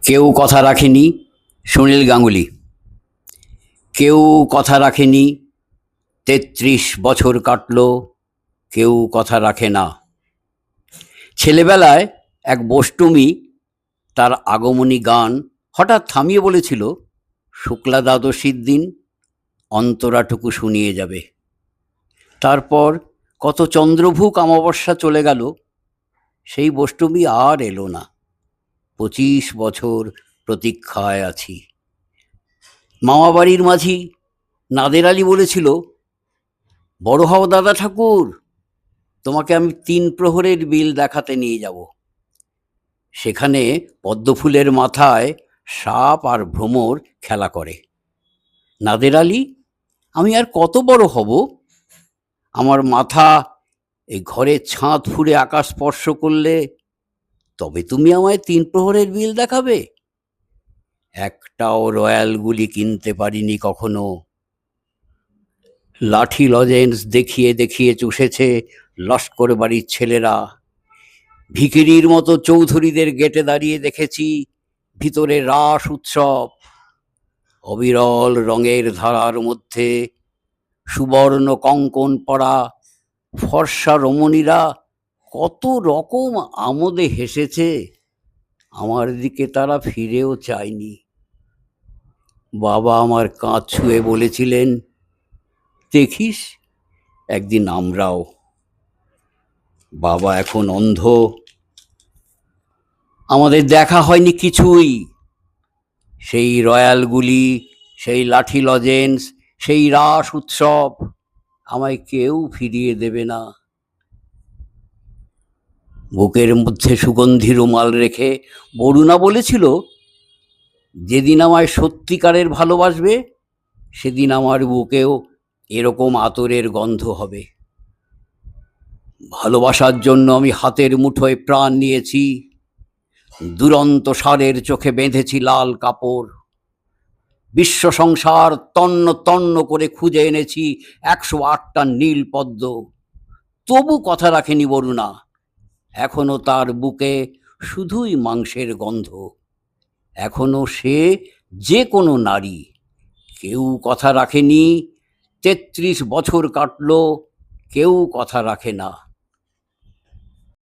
কেউ কথা রাখেনি সুনীল গাঙ্গুলি। কেউ কথা রাখেনি, ৩৩ বছর কাটল, কেউ কথা রাখে না। ছেলেবেলায় এক বষ্টমী তার আগমনী গান হঠাৎ থামিয়ে বলেছিল, শুক্লা দ্বাদশীর দিন অন্তরাটুকু শুনিয়ে যাবে। তারপর কত চন্দ্রভুক অমাবস্যা চলে গেল, সেই বষ্টমী আর এলো না। ২৫ বছর প্রতীক্ষায় আছি। মামাবাড়ির মাঝি নাদের আলী বলেছিল, বড় হও দাদা ঠাকুর, তোমাকে আমি ৩ প্রহরের বিল দেখাতে নিয়ে যাব। সেখানে পদ্মফুলের মাথায় সাপ আর ভ্রমর খেলা করে। নাদের আলী, আমি আর কত বড় হব? আমার মাথা এই ঘরের ছাদ ফুঁড়ে আকাশ স্পর্শ করলে তবে তুমি আমায় ৩ প্রহরের বিল দেখাবে? একটাও রয়্যাল গুলি কিনতে পারিনি কখনো। লাঠি লজেন্স দেখিয়ে দেখিয়ে চুষেছে লস্কর বাড়ির ছেলেরা। ভিখিরির মতো চৌধুরীদের গেটে দাঁড়িয়ে দেখেছি ভিতরে রাস উৎসব। অবিরল রঙের ধারার মধ্যে সুবর্ণ কঙ্কন পরা ফর্সা রমণীরা কত রকম আমোদে হেসেছে। আমার দিকে তারা ফিরেও চায়নি। বাবা আমার কাঁধ ছুঁয়ে বলেছিলেন, দেখিস একদিন আমরাও। বাবা এখন অন্ধ, আমাদের দেখা হয়নি কিছুই। সেই রয়্যালগুলি, সেই লাঠি লজেন্স, সেই রাস উৎসব আমায় কেউ ফিরিয়ে দেবে না। বুকের মধ্যে সুগন্ধি রুমাল রেখে বরুণা বলেছিল, যেদিন আমায় সত্যিকারের ভালোবাসবে সেদিন আমার বুকেও এরকম আতরের গন্ধ হবে। ভালোবাসার জন্য আমি হাতের মুঠোয় প্রাণ নিয়েছি। দুরন্ত ষাঁড়ের চোখে বেঁধেছি লাল কাপড়। বিশ্ব সংসার তন্ন তন্ন করে খুঁজে এনেছি ১০৮টা নীল পদ্ম। তবু কথা রাখেনি বরুণা। এখনো তার বুকে শুধুই মাংসের গন্ধ। এখনো সে যে কোনো নারী। কেউ কথা রাখেনি, ৩৩ বছর কাটল, কেউ কথা রাখে না।